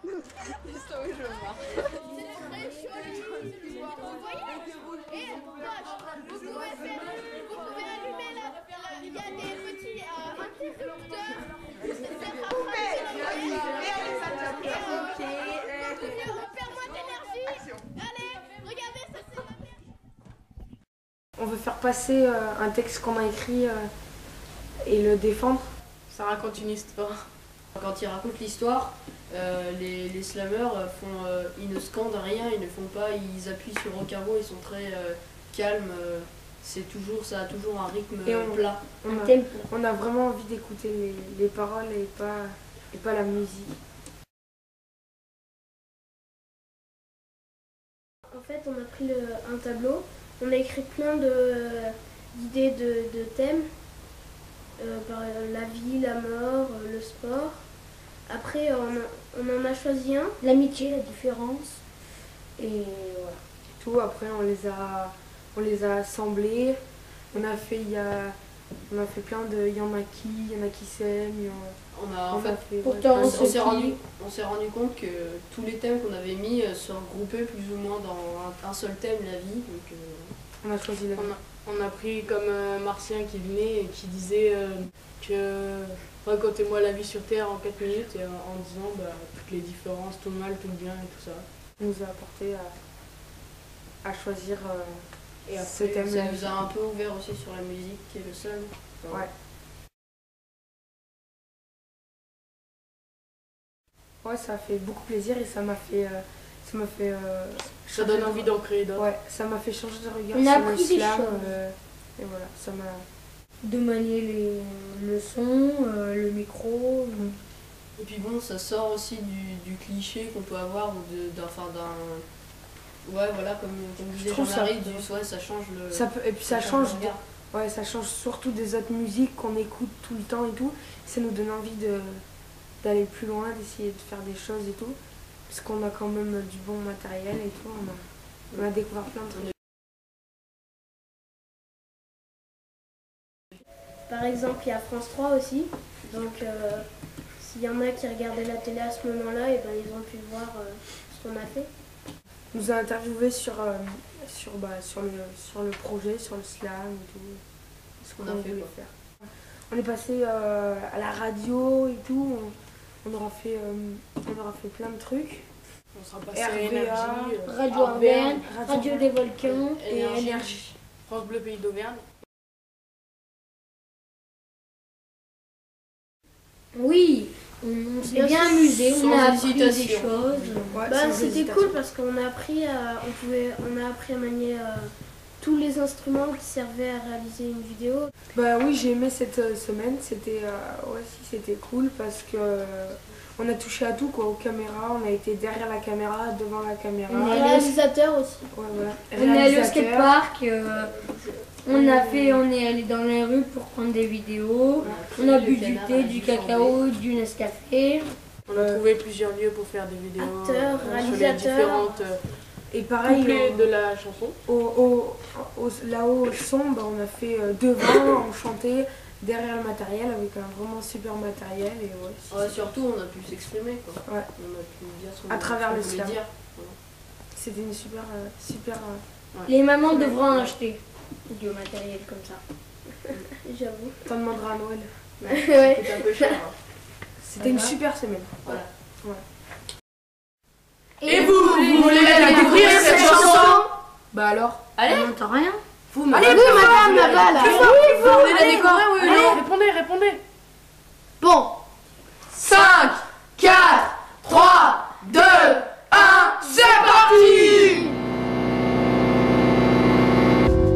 Vous pouvez allumer là, il y a des petits interrupteurs. On perd moins d'énergie. Allez, regardez, ça c'est la merde. On veut faire passer un texte qu'on a écrit et le défendre. Ça raconte une histoire. Quand ils racontent l'histoire, les slameurs ils ne scandent rien, ils ne font pas, ils appuient sur aucun mot, ils sont très calmes. Ça a toujours un rythme plat. On a vraiment envie d'écouter les paroles et pas la musique. En fait, on a pris un tableau, on a écrit plein d'idées de thèmes, par la vie, la mort, le sport. Après, on en a choisi un, l'amitié, la différence, et voilà. Tout, après on les a assemblés, on a fait plein de, il y en a qui s'aiment, on s'est rendu compte que tous les thèmes qu'on avait mis se regroupaient plus ou moins dans un seul thème, la vie. Donc, on a choisi la vie. On a pris comme Martien qui venait et qui disait que racontez-moi la vie sur Terre en 4 minutes, et en disant toutes les différences, tout le mal, tout le bien et tout ça. Ça nous a apporté à choisir et après, ce thème. Ça nous a un peu ouvert aussi sur la musique qui est le seul. Enfin, ouais. Ouais, ça a fait beaucoup plaisir et ça donne envie d'en créer d'autres. Ouais, ça m'a fait changer de regard on a sur appris le slam. des choses. Et voilà, ça m'a... De manier le son, le micro. Et puis bon, ça sort aussi du cliché qu'on peut avoir ouais, voilà, comme disait Jean-Marie, ça change le... Et puis ça change surtout des autres musiques qu'on écoute tout le temps et tout. Ça nous donne envie d'aller plus loin, d'essayer de faire des choses et tout. Parce qu'on a quand même du bon matériel et tout. On a découvert plein de trucs. Par exemple, il y a France 3 aussi. Donc, s'il y en a qui regardaient la télé à ce moment-là, et ben, ils ont pu voir ce qu'on a fait. On nous a interviewé sur le projet, sur le slam et tout. Ce qu'on a fait faire. On est passé à la radio et tout. On aura fait plein de trucs. On sera passé à RVA, Énergie, Radio Ardennes, Radio des Volcans et Énergie. France Bleu Pays d'Auvergne. Oui, on s'est bien amusé, on a appris des choses. Ouais, c'était cool parce qu'on a appris à manier tous les instruments qui servaient à réaliser une vidéo. Bah oui, j'ai aimé cette semaine, c'était cool parce que on a touché à tout quoi, aux caméras, on a été derrière la caméra, devant la caméra. On est réalisateur aussi. Ouais, voilà. On est allé au skatepark, on est allé dans les rues pour prendre des vidéos, on a bu du thé, du cacao, du Nescafé. On a trouvé plusieurs lieux pour faire des vidéos acteurs, sur les réalisateurs. différentes et pareil, couplets de la chanson. Là-haut au son, on a fait devant, on chantait derrière le matériel avec un vraiment super matériel. Et ouais, surtout on a pu s'exprimer quoi. Ouais. On a pu dire ce qu'on à travers le slam. dire. C'était une super... Ouais. Les mamans devront en acheter du matériel comme ça. J'avoue. T'en demanderas à Noël. Ouais. C'était un peu cher. Hein. C'était une super semaine. Voilà. Ouais. Et vous voulez la découvrir cette chanson? Bah alors? Allez, On n'entend rien. Allez, madame, là-bas, là. Vous voulez la découvrir, oui ou non? Répondez. Bon. 5, 4, 3, 2, 1, c'est parti!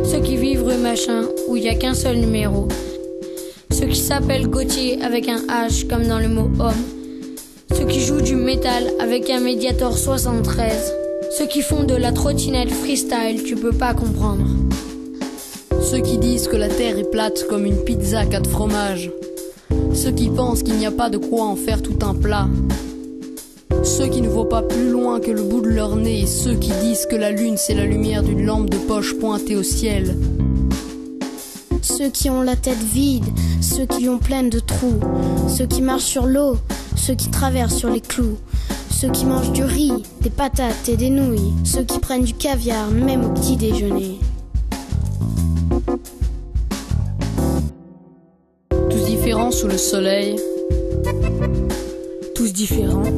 Ceux qui vivent rue Machin, où il n'y a qu'un seul numéro. Ceux qui s'appellent Gauthier avec un H comme dans le mot homme. Ceux qui jouent du métal avec un Mediator 73. Ceux qui font de la trottinette freestyle, tu peux pas comprendre. Ceux qui disent que la terre est plate comme une pizza 4 fromages. Ceux qui pensent qu'il n'y a pas de quoi en faire tout un plat. Ceux qui ne voient pas plus loin que le bout de leur nez. Ceux qui disent que la lune c'est la lumière d'une lampe de poche pointée au ciel. Ceux qui ont la tête vide, ceux qui ont pleine de trous. Ceux qui marchent sur l'eau, ceux qui traversent sur les clous. Ceux qui mangent du riz, des patates et des nouilles. Ceux qui prennent du caviar même au petit déjeuner. Tous différents sous le soleil, Tous différents,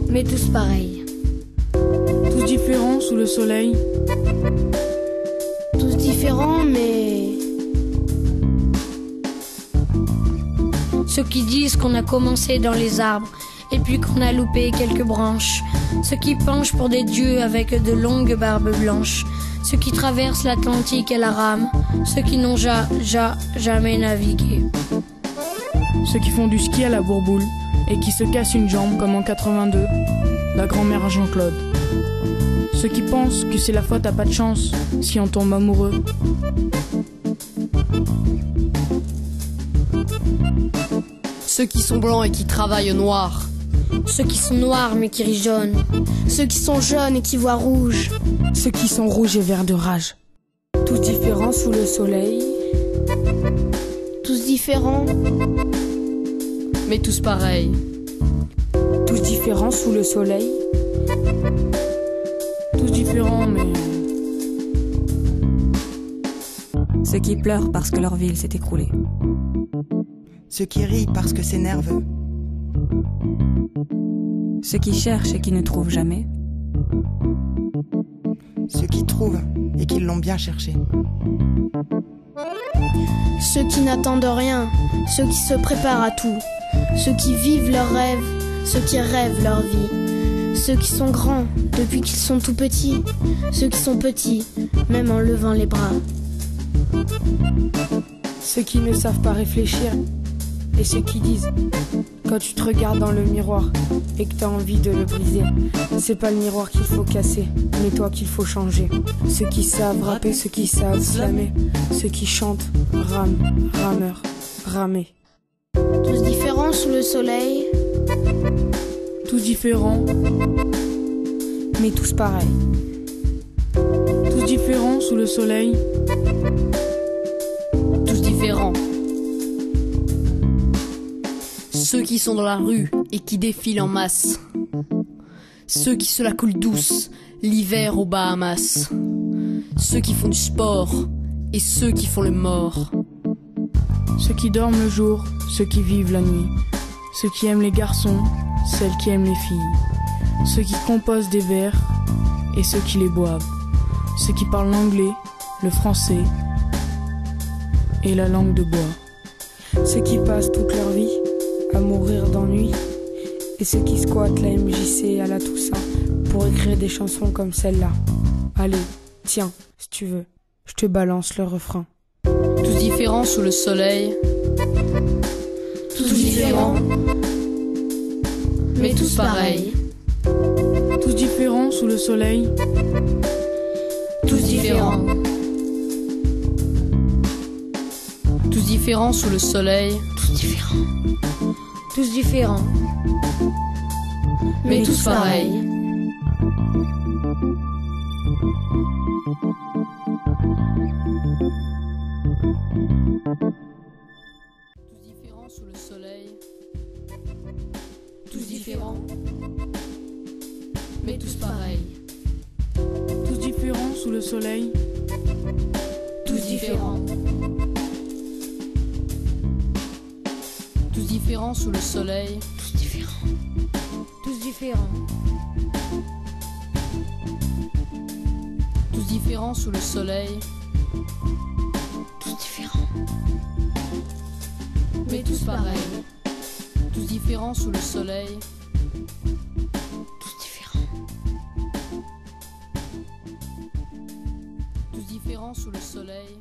mais tous pareils. Tous différents sous le soleil, Tous différents mais... Ceux qui disent qu'on a commencé dans les arbres et puis qu'on a loupé quelques branches. Ceux qui penchent pour des dieux avec de longues barbes blanches. Ceux qui traversent l'Atlantique à la rame. Ceux qui n'ont jamais navigué. ceux qui font du ski à la bourboule et qui se cassent une jambe comme en 82, la grand-mère à Jean-Claude. Ceux qui pensent que c'est la faute à pas de chance si on tombe amoureux. ceux qui sont blancs et qui travaillent au noir, Ceux qui sont noirs mais qui rient jaune. Ceux qui sont jaunes et qui voient rouge. ceux qui sont rouges et verts de rage. Tous différents sous le soleil, Tous différents, mais tous pareils. tous différents sous le soleil, Tous différents mais... Ceux qui pleurent parce que leur ville s'est écroulée. Ceux qui rient parce que c'est nerveux. Ceux qui cherchent et qui ne trouvent jamais. Ceux qui trouvent et qui l'ont bien cherché. ceux qui n'attendent rien, ceux qui se préparent à tout, ceux qui vivent leurs rêves, ceux qui rêvent leur vie, ceux qui sont grands depuis qu'ils sont tout petits, ceux qui sont petits même en levant les bras. ceux qui ne savent pas réfléchir et ceux qui disent quand tu te regardes dans le miroir et que t'as envie de le briser, c'est pas le miroir qu'il faut casser, mais toi qu'il faut changer. Ceux qui savent rapper, ceux qui savent slammer, ceux qui chantent, rament, rameurs, ramer. Tous différents sous le soleil, Tous différents, Mais tous pareils, tous différents sous le soleil, Tous différents. Ceux qui sont dans la rue et qui défilent en masse. Ceux qui se la coulent douce, l'hiver aux Bahamas. Ceux qui font du sport et ceux qui font le mort. ceux qui dorment le jour, ceux qui vivent la nuit, ceux qui aiment les garçons, celles qui aiment les filles, ceux qui composent des vers et ceux qui les boivent, ceux qui parlent l'anglais, le français et la langue de bois. ceux qui passent toute leur vie à mourir d'ennui et ceux qui squattent la MJC à la Toussaint pour écrire des chansons comme celle-là. Allez, tiens, si tu veux, je te balance le refrain. Tous différents sous le soleil. Tous différents, mais tous pareils. Tous différents sous le soleil, Tous différents. Tous différents sous le soleil. Tous différents. Tous différents. Mais tous pareils. Tous différents sous le soleil. Tous différents. Mais tous pareils. tous différents sous le soleil, Tous différents. Tous différents sous le soleil. Tous différents. Tous différents. Tous différents sous le soleil. Tous différents. Mais tous pareils. Tous différents sous le soleil. Tous différents. Tous différents sous le soleil.